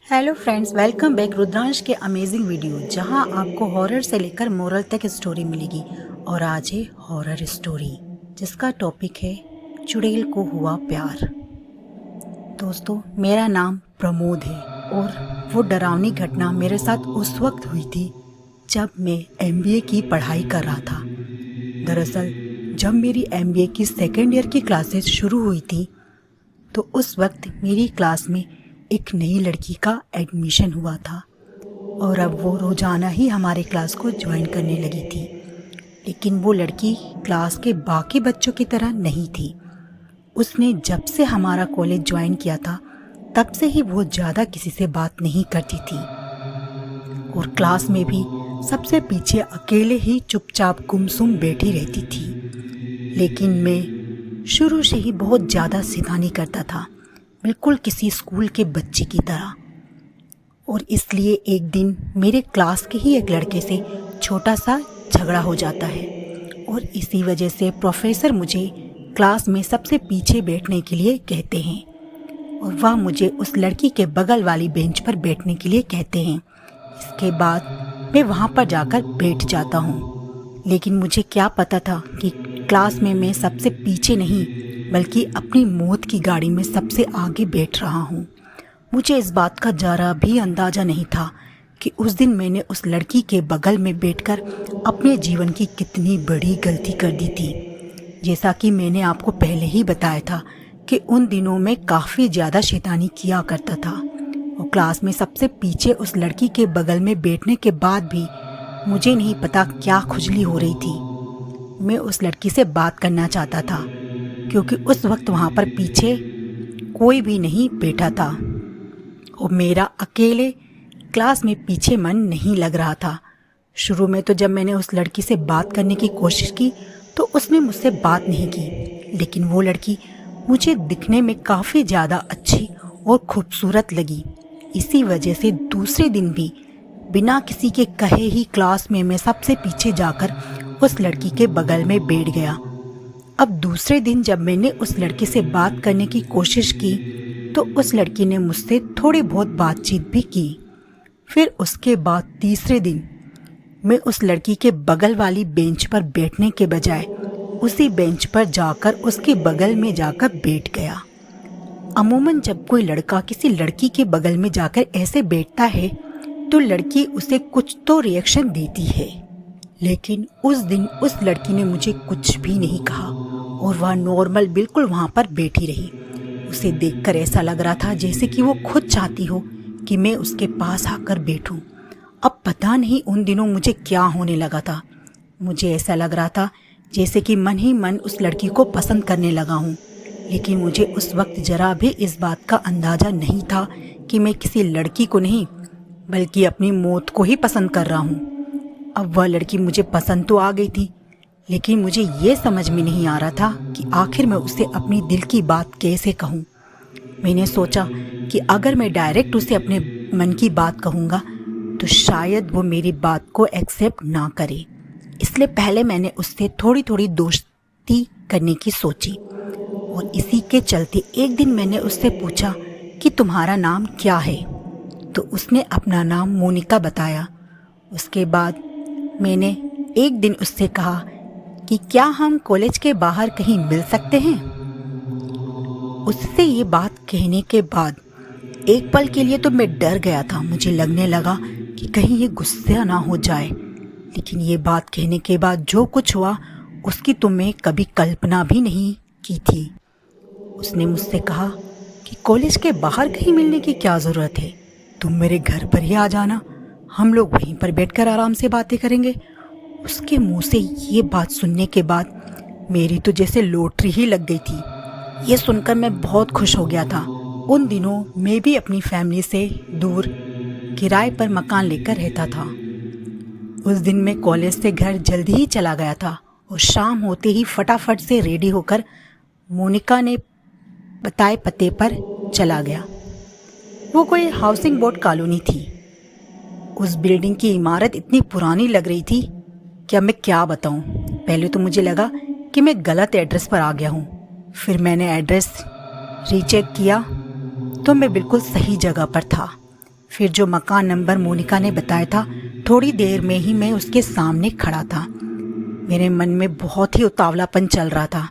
Hello friends, welcome back Rudransh के amazing video जहां आपको हॉरर से लेकर मोरल तक स्टोरी मिलेगी। और आज है हॉरर स्टोरी जिसका टॉपिक है चुड़ैल को हुआ प्यार। दोस्तों, मेरा नाम प्रमोद है और वो डरावनी घटना मेरे साथ उस वक्त हुई थी जब मैं एमबीए की पढ़ाई कर रहा था। दरअसल जब मेरी एमबीए की सेकेंड ईयर की क्लासेस शुरू हुई थी तो उस वक्त मेरी क्लास में एक नई लड़की का एडमिशन हुआ था और अब वो रोज़ाना ही हमारे क्लास को ज्वाइन करने लगी थी। लेकिन वो लड़की क्लास के बाकी बच्चों की तरह नहीं थी। उसने जब से हमारा कॉलेज ज्वाइन किया था तब से ही वो ज़्यादा किसी से बात नहीं करती थी और क्लास में भी सबसे पीछे अकेले ही चुपचाप गुमसुम बैठी रहती थी। लेकिन मैं शुरू से ही बहुत ज़्यादा शैतानी करता था, बिल्कुल किसी स्कूल के बच्चे की तरह। और इसलिए एक दिन मेरे क्लास के ही एक लड़के से छोटा सा झगड़ा हो जाता है और इसी वजह से प्रोफेसर मुझे क्लास में सबसे पीछे बैठने के लिए कहते हैं और वह मुझे उस लड़की के बगल वाली बेंच पर बैठने के लिए कहते हैं। इसके बाद मैं वहाँ पर जाकर बैठ जाता हूँ। लेकिन मुझे क्या पता था कि क्लास में मैं सबसे पीछे नहीं बल्कि अपनी मौत की गाड़ी में सबसे आगे बैठ रहा हूँ। मुझे इस बात का ज़रा भी अंदाज़ा नहीं था कि उस दिन मैंने उस लड़की के बगल में बैठकर अपने जीवन की कितनी बड़ी गलती कर दी थी। जैसा कि मैंने आपको पहले ही बताया था कि उन दिनों में काफ़ी ज़्यादा शैतानी किया करता था और क्लास में सबसे पीछे उस लड़की के बगल में बैठने के बाद भी मुझे नहीं पता क्या खुजली हो रही थी। मैं उस लड़की से बात करना चाहता था क्योंकि उस वक्त वहाँ पर पीछे कोई भी नहीं बैठा था और मेरा अकेले क्लास में पीछे मन नहीं लग रहा था। शुरू में तो जब मैंने उस लड़की से बात करने की कोशिश की तो उसने मुझसे बात नहीं की, लेकिन वो लड़की मुझे दिखने में काफ़ी ज़्यादा अच्छी और खूबसूरत लगी। इसी वजह से दूसरे दिन भी बिना किसी के कहे ही क्लास में मैं सबसे पीछे जाकर उस लड़की के बगल में बैठ गया। अब दूसरे दिन जब मैंने उस लड़की से बात करने की कोशिश की तो उस लड़की ने मुझसे थोड़ी बहुत बातचीत भी की। फिर उसके बाद तीसरे दिन मैं उस लड़की के बगल वाली बेंच पर बैठने के बजाय उसी बेंच पर जाकर उसके बगल में जाकर बैठ गया। अमूमन जब कोई लड़का किसी लड़की के बगल में जाकर ऐसे बैठता है तो लड़की उसे कुछ तो रिएक्शन देती है, लेकिन उस दिन उस लड़की ने मुझे कुछ भी नहीं कहा और वह नॉर्मल बिल्कुल वहाँ पर बैठी रही। उसे देखकर ऐसा लग रहा था जैसे कि वो खुद चाहती हो कि मैं उसके पास आकर बैठूं। अब पता नहीं उन दिनों मुझे क्या होने लगा था। मुझे ऐसा लग रहा था जैसे कि मन ही मन उस लड़की को पसंद करने लगा हूँ, लेकिन मुझे उस वक्त ज़रा भी इस बात का अंदाज़ा नहीं था कि मैं किसी लड़की को नहीं बल्कि अपनी मौत को ही पसंद कर रहा हूँ। अब वह लड़की मुझे पसंद तो आ गई थी, लेकिन मुझे ये समझ में नहीं आ रहा था कि आखिर मैं उसे अपनी दिल की बात कैसे कहूँ। मैंने सोचा कि अगर मैं डायरेक्ट उसे अपने मन की बात कहूँगा तो शायद वो मेरी बात को एक्सेप्ट ना करे, इसलिए पहले मैंने उससे थोड़ी थोड़ी दोस्ती करने की सोची। और इसी के चलते एक दिन मैंने उससे पूछा कि तुम्हारा नाम क्या है, तो उसने अपना नाम मोनिका बताया। उसके बाद मैंने एक दिन उससे कहा कि क्या हम कॉलेज के बाहर कहीं मिल सकते हैं। उससे ये बात कहने के बाद एक पल के लिए तो मैं डर गया था। मुझे लगने लगा कि कहीं ये गुस्सा ना हो जाए, लेकिन ये बात कहने के बाद जो कुछ हुआ उसकी तो मैं कभी कल्पना भी नहीं की थी। उसने मुझसे कहा कि कॉलेज के बाहर कहीं मिलने की क्या ज़रूरत है, तुम मेरे घर पर ही आ जाना, हम लोग वहीं पर बैठकर आराम से बातें करेंगे। उसके मुंह से ये बात सुनने के बाद मेरी तो जैसे लॉटरी ही लग गई थी। ये सुनकर मैं बहुत खुश हो गया था। उन दिनों मैं भी अपनी फैमिली से दूर किराए पर मकान लेकर रहता था। उस दिन मैं कॉलेज से घर जल्दी ही चला गया था और शाम होते ही फटाफट से रेडी होकर मोनिका ने बताए पते पर चला गया। वो कोई हाउसिंग बोर्ड कॉलोनी थी। उस बिल्डिंग की इमारत इतनी पुरानी लग रही थी कि अब मैं क्या बताऊं। पहले तो मुझे लगा कि मैं गलत एड्रेस पर आ गया हूं, फिर मैंने एड्रेस रीचेक किया तो मैं बिल्कुल सही जगह पर था। फिर जो मकान नंबर मोनिका ने बताया था, थोड़ी देर में ही मैं उसके सामने खड़ा था। मेरे मन में बहुत ही उतावलापन चल रहा था।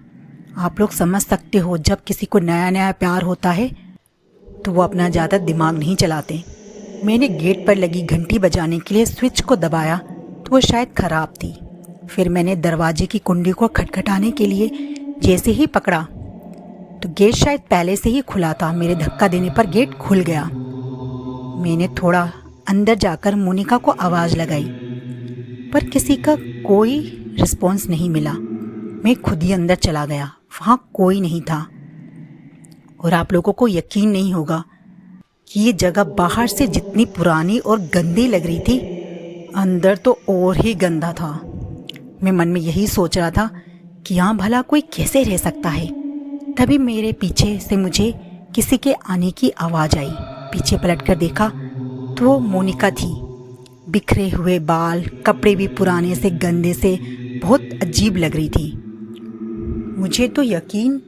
आप लोग समझ सकते हो, जब किसी को नया नया प्यार होता है तो वो अपना ज़्यादा दिमाग नहीं चलाते। मैंने गेट पर लगी घंटी बजाने के लिए स्विच को दबाया तो वो शायद ख़राब थी। फिर मैंने दरवाजे की कुंडी को खटखटाने के लिए जैसे ही पकड़ा तो गेट शायद पहले से ही खुला था। मेरे धक्का देने पर गेट खुल गया। मैंने थोड़ा अंदर जाकर मोनिका को आवाज़ लगाई, पर किसी का कोई रिस्पॉन्स नहीं मिला। मैं खुद ही अंदर चला गया। वहाँ कोई नहीं था और आप लोगों को यकीन नहीं होगा कि ये जगह बाहर से जितनी पुरानी और गंदी लग रही थी, अंदर तो और ही गंदा था। मैं मन में यही सोच रहा था कि यहाँ भला कोई कैसे रह सकता है। तभी मेरे पीछे से मुझे किसी के आने की आवाज़ आई। पीछे पलटकर देखा तो वो मोनिका थी। बिखरे हुए बाल, कपड़े भी पुराने से गंदे से बहुत अजीब लग रही थी। मुझे तो यकीन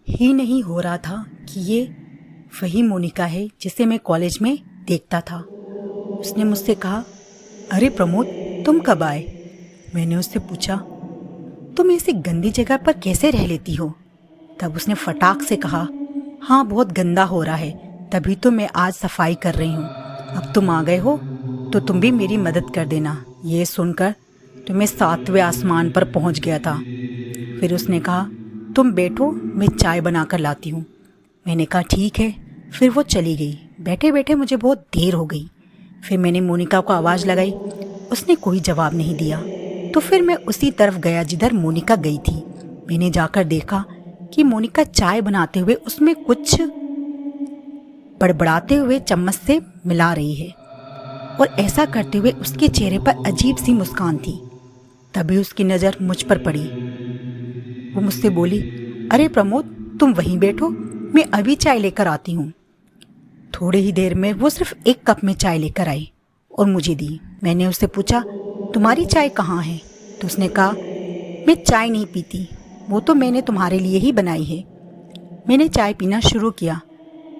ही नहीं हो रहा था कि ये वही मोनिका है जिसे मैं कॉलेज में देखता था। उसने मुझसे कहा, अरे प्रमोद, तुम कब आए? मैंने उससे पूछा, तुम ऐसी गंदी जगह पर कैसे रह लेती हो? तब उसने फटाक से कहा, हाँ बहुत गंदा हो रहा है, तभी तो मैं आज सफाई कर रही हूँ। अब तुम आ गए हो तो तुम भी मेरी मदद कर देना। ये सुनकर तो मैं 7वें आसमान पर पहुँच गया था। फिर उसने कहा, तुम बैठो, मैं चाय बना कर लाती हूँ। मैंने कहा ठीक है। फिर वो चली गई। बैठे बैठे मुझे बहुत देर हो गई। फिर मैंने मोनिका को आवाज़ लगाई, उसने कोई जवाब नहीं दिया। तो फिर मैं उसी तरफ गया जिधर मोनिका गई थी। मैंने जाकर देखा कि मोनिका चाय बनाते हुए उसमें कुछ बड़बड़ाते हुए चम्मच से मिला रही है और ऐसा करते हुए उसके चेहरे पर अजीब सी मुस्कान थी। तभी उसकी नज़र मुझ पर पड़ी। वो मुझसे बोली, अरे प्रमोद, तुम वहीं बैठो, मैं अभी चाय लेकर आती हूँ। थोड़ी ही देर में वो सिर्फ एक कप में चाय लेकर आई और मुझे दी। मैंने उससे पूछा, तुम्हारी चाय कहाँ है? तो उसने कहा, मैं चाय नहीं पीती, वो तो मैंने तुम्हारे लिए ही बनाई है। मैंने चाय पीना शुरू किया।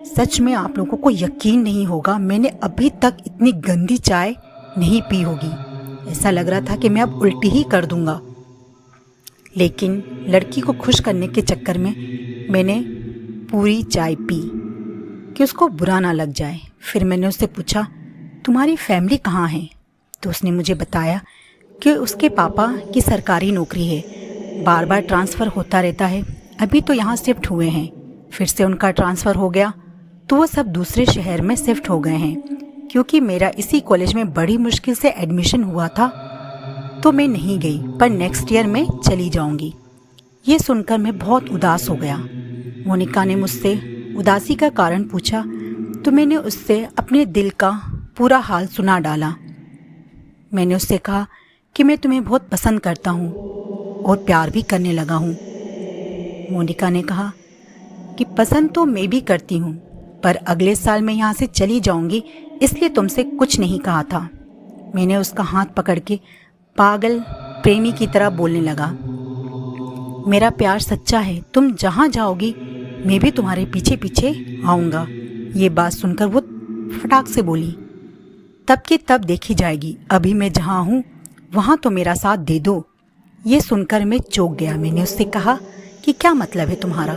सच में आप लोगों को यकीन नहीं होगा, मैंने अभी तक इतनी गंदी चाय नहीं पी होगी। ऐसा लग रहा था कि मैं अब उल्टी ही कर दूंगा। लेकिन लड़की को खुश करने के चक्कर में मैंने पूरी चाय पी कि उसको बुरा ना लग जाए। फिर मैंने उससे पूछा, तुम्हारी फैमिली कहाँ है? तो उसने मुझे बताया कि उसके पापा की सरकारी नौकरी है, बार बार ट्रांसफ़र होता रहता है। अभी तो यहाँ शिफ्ट हुए हैं, फिर से उनका ट्रांसफ़र हो गया तो वो सब दूसरे शहर में शिफ्ट हो गए हैं। क्योंकि मेरा इसी कॉलेज में बड़ी मुश्किल से एडमिशन हुआ था तो मैं नहीं गई, पर नेक्स्ट ईयर में चली जाऊंगी। ये सुनकर मैं बहुत उदास हो गया। मोनिका ने मुझसे उदासी का कारण पूछा तो मैंने उससे अपने दिल का पूरा हाल सुना डाला। मैंने उससे कहा कि मैं तुम्हें बहुत पसंद करता हूँ और प्यार भी करने लगा हूँ। मोनिका ने कहा कि पसंद तो मैं भी करती हूँ, पर अगले साल मैं यहाँ से चली जाऊँगी, इसलिए तुमसे कुछ नहीं कहा था। मैंने उसका हाथ पकड़ के पागल प्रेमी की तरह बोलने लगा, मेरा प्यार सच्चा है, तुम जहाँ जाओगी मैं भी तुम्हारे पीछे पीछे आऊँगा। ये बात सुनकर वो फटाक से बोली, तब की तब देखी जाएगी, अभी मैं जहाँ हूँ वहाँ तो मेरा साथ दे दो। ये सुनकर मैं चौंक गया। मैंने उससे कहा कि क्या मतलब है तुम्हारा?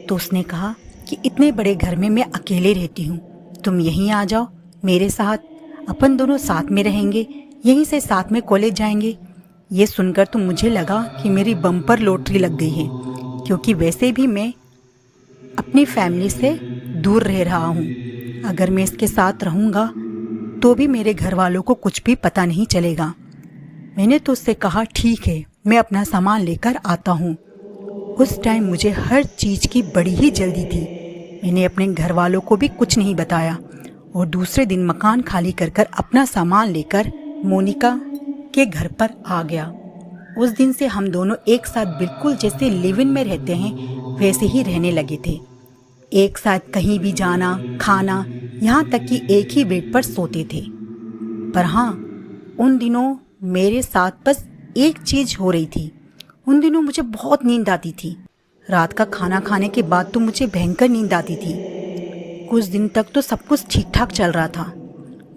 तो उसने कहा कि इतने बड़े घर में मैं अकेले रहती हूँ, तुम यहीं आ जाओ मेरे साथ, अपन दोनों साथ में रहेंगे, यहीं से साथ में कॉलेज जाएंगे। ये सुनकर तो मुझे लगा कि मेरी बम्पर लॉटरी लग गई है, क्योंकि वैसे भी मैं अपनी फैमिली से दूर रह रहा हूँ। अगर मैं इसके साथ रहूँगा तो भी मेरे घर वालों को कुछ भी पता नहीं चलेगा। मैंने तो उससे कहा ठीक है, मैं अपना सामान लेकर आता हूँ। उस टाइम मुझे हर चीज़ की बड़ी ही जल्दी थी। मैंने अपने घर वालों को भी कुछ नहीं बताया और दूसरे दिन मकान खाली कर कर अपना सामान लेकर मोनिका के घर पर आ गया। उस दिन से हम दोनों एक साथ बिल्कुल जैसे लिव इन में रहते हैं वैसे ही रहने लगे थे। एक साथ कहीं भी जाना, खाना, यहाँ तक कि एक ही बेड पर सोते थे। पर हाँ, उन दिनों मेरे साथ बस एक चीज़ हो रही थी। उन दिनों मुझे बहुत नींद आती थी। रात का खाना खाने के बाद तो मुझे भयंकर नींद आती थी कुछ दिन तक तो सब कुछ ठीक ठाक चल रहा था।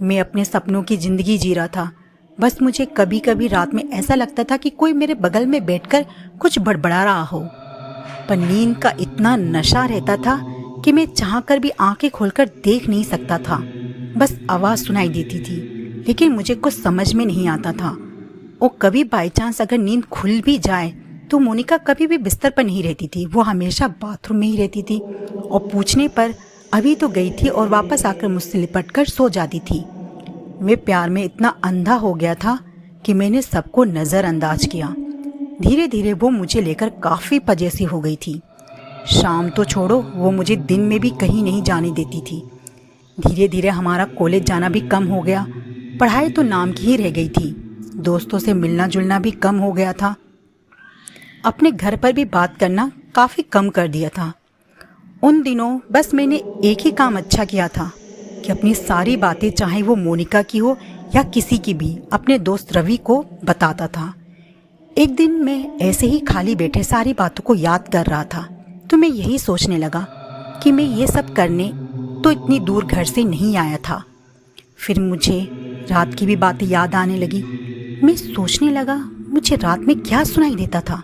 मैं अपने सपनों की ज़िंदगी जी रहा था। बस मुझे कभी कभी रात में ऐसा लगता था कि कोई मेरे बगल में बैठकर कुछ बड़बड़ा रहा हो, पर नींद का इतना नशा रहता था कि मैं चाहकर भी आंखें खोलकर देख नहीं सकता था। बस आवाज़ सुनाई देती थी, लेकिन मुझे कुछ समझ में नहीं आता था। और कभी बाई चांस अगर नींद खुल भी जाए तो मोनिका कभी भी बिस्तर पर नहीं रहती थी, वो हमेशा बाथरूम में ही रहती थी। और पूछने पर अभी तो गई थी और वापस आकर मुझसे लिपट कर सो जाती थी। मैं प्यार में इतना अंधा हो गया था कि मैंने सबको नज़रअंदाज किया। धीरे धीरे वो मुझे लेकर काफ़ी पजेसी हो गई थी। शाम तो छोड़ो, वो मुझे दिन में भी कहीं नहीं जाने देती थी। धीरे धीरे हमारा कॉलेज जाना भी कम हो गया। पढ़ाई तो नाम की ही रह गई थी। दोस्तों से मिलना जुलना भी कम हो गया था। अपने घर पर भी बात करना काफ़ी कम कर दिया था। उन दिनों बस मैंने एक ही काम अच्छा किया था कि अपनी सारी बातें, चाहे वो मोनिका की हो या किसी की भी, अपने दोस्त रवि को बताता था। एक दिन मैं ऐसे ही खाली बैठे सारी बातों को याद कर रहा था, तो मैं यही सोचने लगा कि मैं ये सब करने तो इतनी दूर घर से नहीं आया था। फिर मुझे रात की भी बातें याद आने लगी। मैं सोचने लगा, मुझे रात में क्या सुनाई देता था?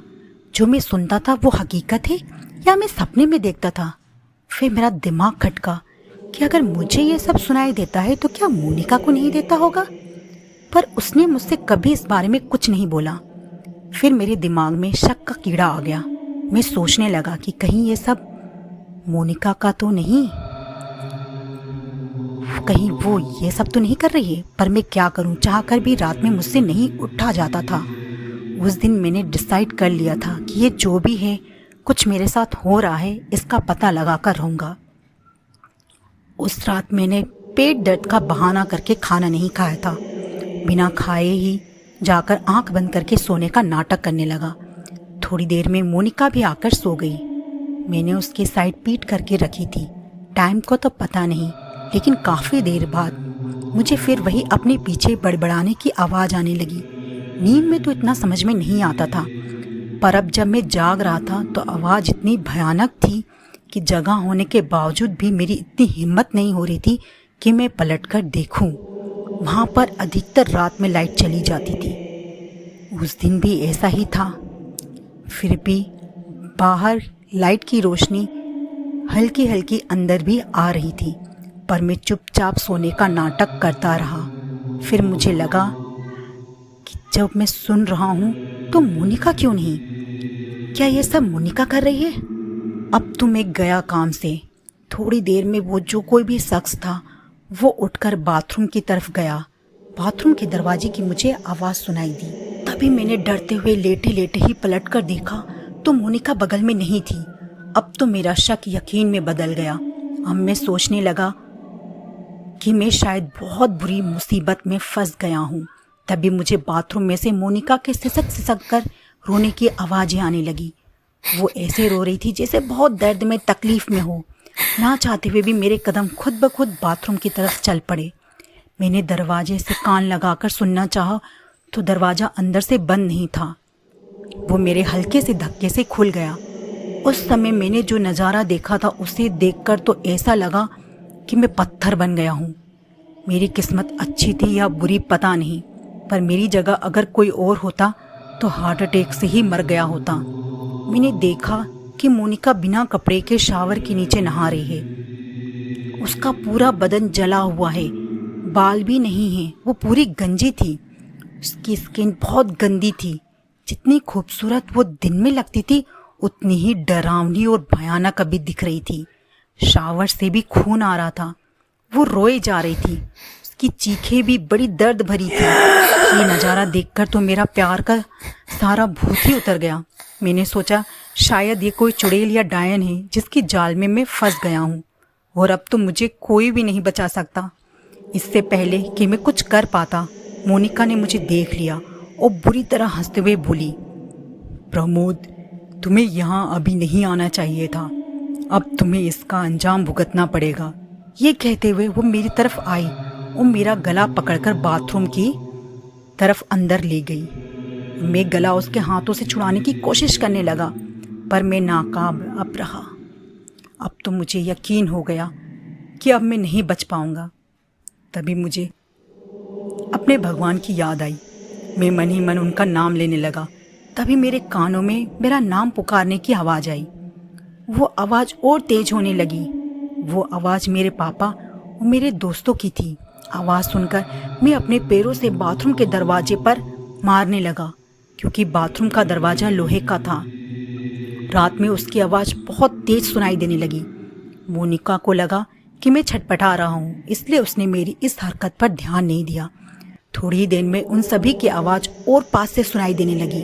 जो मैं सुनता था वो हकीकत है या मैं सपने में देखता था? फिर मेरा दिमाग खटका कि अगर मुझे ये सब सुनाई देता है तो क्या मोनिका को नहीं देता होगा? पर उसने मुझसे कभी इस बारे में कुछ नहीं बोला। फिर मेरे दिमाग में शक का कीड़ा आ गया। मैं सोचने लगा कि कहीं ये सब मोनिका का तो नहीं, कहीं वो ये सब तो नहीं कर रही है। पर मैं क्या करूं, चाहकर भी रात में मुझसे नहीं उठा जाता था। उस दिन मैंने डिसाइड कर लिया था कि ये जो भी है, कुछ मेरे साथ हो रहा है, इसका पता लगा कर रहूँगा। उस रात मैंने पेट दर्द का बहाना करके खाना नहीं खाया था। बिना खाए ही जाकर आंख बंद करके सोने का नाटक करने लगा। थोड़ी देर में मोनिका भी आकर सो गई। मैंने उसकी साइड पीट करके रखी थी। टाइम को तो पता नहीं, लेकिन काफ़ी देर बाद मुझे फिर वही अपने पीछे बड़बड़ाने की आवाज़ आने लगी। नींद में तो इतना समझ में नहीं आता था, पर अब जब मैं जाग रहा था तो आवाज़ इतनी भयानक थी कि जगह होने के बावजूद भी मेरी इतनी हिम्मत नहीं हो रही थी कि मैं पलटकर देखूं। वहाँ पर अधिकतर रात में लाइट चली जाती थी। उस दिन भी ऐसा ही था। फिर भी बाहर लाइट की रोशनी हल्की हल्की अंदर भी आ रही थी, पर मैं चुपचाप सोने का नाटक करता रहा। फिर मुझे लगा कि जब मैं सुन रहा हूँ तो मोनिका क्यों नहीं? क्या ये सब मोनिका कर रही है? अब तो मैं गया काम से। थोड़ी देर में वो जो कोई भी शख्स था वो उठकर बाथरूम की तरफ गया। बाथरूम के दरवाजे की मुझे आवाज़ सुनाई दी। तभी मैंने डरते हुए लेटे लेटे ही पलट कर देखा तो मोनिका बगल में नहीं थी। अब तो मेरा शक यकीन में बदल गया। अब मैं सोचने लगा कि मैं शायद बहुत बुरी मुसीबत में फंस गया हूँ। तभी मुझे बाथरूम में से मोनिका के सिसक सिसक कर रोने की आवाज़ें आने लगी। वो ऐसे रो रही थी जैसे बहुत दर्द में, तकलीफ़ में हो। ना चाहते हुए भी मेरे कदम खुद ब खुद बाथरूम की तरफ चल पड़े। मैंने दरवाजे से कान लगाकर सुनना चाहा तो दरवाज़ा अंदर से बंद नहीं था। वो मेरे हल्के से धक्के से खुल गया। उस समय मैंने जो नज़ारा देखा था उसे देखकर तो ऐसा लगा कि मैं पत्थर बन गया हूँ। मेरी किस्मत अच्छी थी या बुरी पता नहीं, पर मेरी जगह अगर कोई और होता तो हार्ट अटैक से ही मर गया होता। मैंने देखा कि मोनिका बिना कपड़े के शावर के नीचे नहा रही है। उसका पूरा बदन जला हुआ है, बाल भी नहीं है, वो पूरी गंजी थी। उसकी स्किन बहुत गंदी थी। जितनी खूबसूरत वो दिन में लगती थी उतनी ही डरावनी और भयानक अभी दिख रही थी। शावर से भी खून आ रहा था। वो रोए जा रही थी। उसकी चीखें भी बड़ी दर्द भरी थी। ये नज़ारा देखकर तो मेरा प्यार का सारा भूत ही उतर गया। मैंने सोचा शायद ये कोई चुड़ैल या डायन है जिसकी जाल में मैं फंस गया हूँ, और अब तो मुझे कोई भी नहीं बचा सकता। इससे पहले कि मैं कुछ कर पाता, मोनिका ने मुझे देख लिया और बुरी तरह हंसते हुए बोली, प्रमोद, तुम्हें यहाँ अभी नहीं आना चाहिए था। अब तुम्हें इसका अंजाम भुगतना पड़ेगा। ये कहते हुए वो मेरी तरफ आई और मेरा गला पकड़कर बाथरूम की तरफ अंदर ले गई। मैं गला उसके हाथों से छुड़ाने की कोशिश करने लगा, पर मैं नाकामयाब रहा। अब तो मुझे यकीन हो गया कि अब मैं नहीं बच पाऊंगा। तभी मुझे अपने भगवान की याद आई। मैं मन ही मन उनका नाम लेने लगा। तभी मेरे कानों में मेरा नाम पुकारने की आवाज़ आई। वो आवाज़ और तेज होने लगी। वो आवाज़ मेरे पापा और मेरे दोस्तों की थी। आवाज़ सुनकर मैं अपने पैरों से बाथरूम के दरवाजे पर मारने लगा, क्योंकि बाथरूम का दरवाज़ा लोहे का था। रात में उसकी आवाज़ बहुत तेज सुनाई देने लगी। मोनिका को लगा कि मैं छटपटा रहा हूँ, इसलिए उसने मेरी इस हरकत पर ध्यान नहीं दिया। थोड़ी ही देर में उन सभी की आवाज़ और पास से सुनाई देने लगी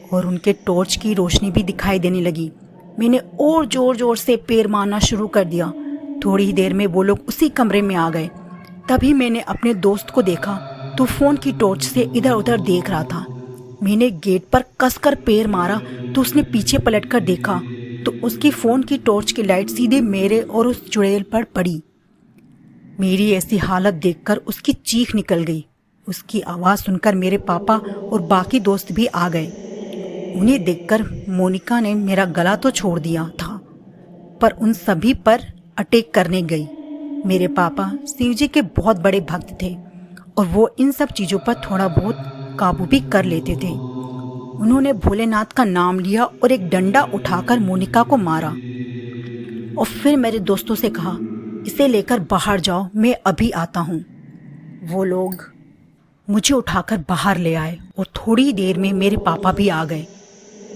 और उनके टॉर्च की रोशनी भी दिखाई देने लगी। मैंने और ज़ोर ज़ोर से पैर मारना शुरू कर दिया। थोड़ी ही देर में वो लोग उसी कमरे में आ गए। तभी मैंने अपने दोस्त को देखा तो फ़ोन की टॉर्च से इधर उधर देख रहा था। मैंने गेट पर कसकर पैर मारा तो उसने पीछे पलटकर देखा तो उसकी फ़ोन की टॉर्च की लाइट सीधे मेरे और उस चुड़ैल पर पड़ी। मेरी ऐसी हालत देखकर उसकी चीख निकल गई। उसकी आवाज़ सुनकर मेरे पापा और बाकी दोस्त भी आ गए। उन्हें देखकर मोनिका ने मेरा गला तो छोड़ दिया था, पर उन सभी पर अटैक करने गई। मेरे पापा शिवजी के बहुत बड़े भक्त थे और वो इन सब चीज़ों पर थोड़ा बहुत काबू भी कर लेते थे। उन्होंने भोलेनाथ का नाम लिया और एक डंडा उठाकर मोनिका को मारा और फिर मेरे दोस्तों से कहा, इसे लेकर बाहर जाओ, मैं अभी आता हूँ। वो लोग मुझे उठाकर बाहर ले आए और थोड़ी देर में मेरे पापा भी आ गए।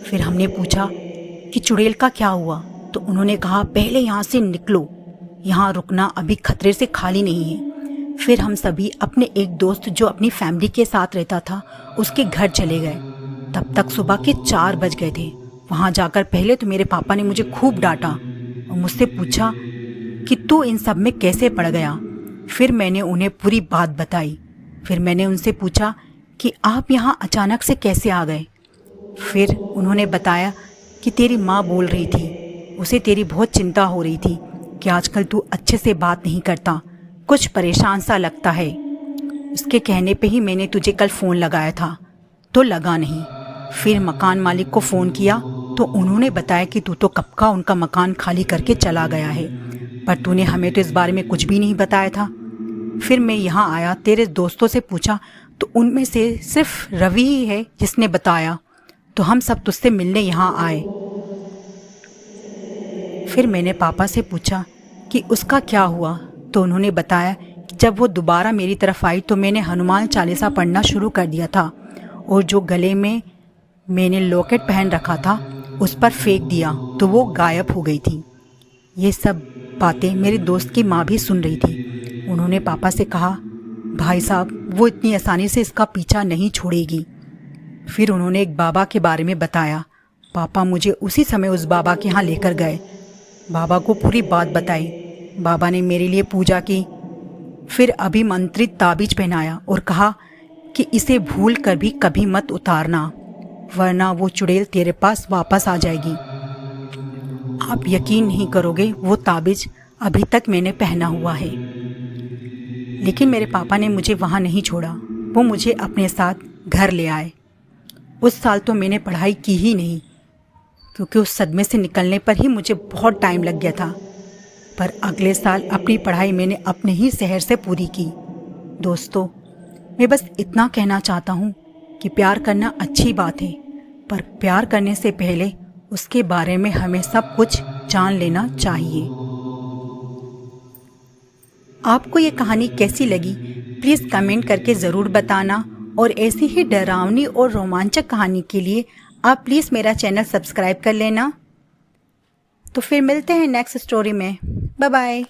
फिर हमने पूछा कि चुड़ैल का क्या हुआ, तो उन्होंने कहा, पहले यहाँ से निकलो, यहाँ रुकना अभी खतरे से खाली नहीं है। फिर हम सभी अपने एक दोस्त जो अपनी फैमिली के साथ रहता था उसके घर चले गए। तब तक सुबह के 4 बज गए थे। वहाँ जाकर पहले तो मेरे पापा ने मुझे खूब डांटा और मुझसे पूछा कि तू इन सब में कैसे पड़ गया। फिर मैंने उन्हें पूरी बात बताई। फिर मैंने उनसे पूछा कि आप यहाँ अचानक से कैसे आ गए। फिर उन्होंने बताया कि तेरी माँ बोल रही थी, उसे तेरी बहुत चिंता हो रही थी कि आजकल तू अच्छे से बात नहीं करता, कुछ परेशान सा लगता है। उसके कहने पे ही मैंने तुझे कल फ़ोन लगाया था, तो लगा नहीं। फिर मकान मालिक को फ़ोन किया तो उन्होंने बताया कि तू तो कब का उनका मकान खाली करके चला गया है, पर तूने हमें तो इस बारे में कुछ भी नहीं बताया था। फिर मैं यहाँ आया, तेरे दोस्तों से पूछा तो उनमें से सिर्फ रवि ही है जिसने बताया, तो हम सब तुझसे मिलने यहाँ आए। फिर मैंने पापा से पूछा कि उसका क्या हुआ, तो उन्होंने बताया कि जब वो दोबारा मेरी तरफ आई तो मैंने हनुमान चालीसा पढ़ना शुरू कर दिया था और जो गले में मैंने लॉकेट पहन रखा था उस पर फेंक दिया तो वो गायब हो गई थी। ये सब बातें मेरे दोस्त की माँ भी सुन रही थी। उन्होंने पापा से कहा, भाई साहब वो इतनी आसानी से इसका पीछा नहीं छोड़ेगी। फिर उन्होंने एक बाबा के बारे में बताया। पापा मुझे उसी समय उस बाबा के यहाँ लेकर गए। बाबा को पूरी बात बताई। बाबा ने मेरे लिए पूजा की, फिर अभिमंत्रित ताबीज पहनाया और कहा कि इसे भूल कर भी कभी मत उतारना, वरना वो चुड़ैल तेरे पास वापस आ जाएगी। आप यकीन नहीं करोगे, वो ताबीज अभी तक मैंने पहना हुआ है। लेकिन मेरे पापा ने मुझे वहाँ नहीं छोड़ा, वो मुझे अपने साथ घर ले आए। उस साल तो मैंने पढ़ाई की ही नहीं, क्योंकि उस सदमे से निकलने पर ही मुझे बहुत टाइम लग गया था। पर अगले साल अपनी पढ़ाई मैंने अपने ही शहर से पूरी की। दोस्तों, मैं बस इतना कहना चाहता हूँ कि प्यार करना अच्छी बात है, पर प्यार करने से पहले उसके बारे में हमें सब कुछ जान लेना चाहिए। आपको ये कहानी कैसी लगी प्लीज़ कमेंट करके ज़रूर बताना, और ऐसी ही डरावनी और रोमांचक कहानी के लिए आप प्लीज़ मेरा चैनल सब्सक्राइब कर लेना। तो फिर मिलते हैं नेक्स्ट स्टोरी में। Bye bye.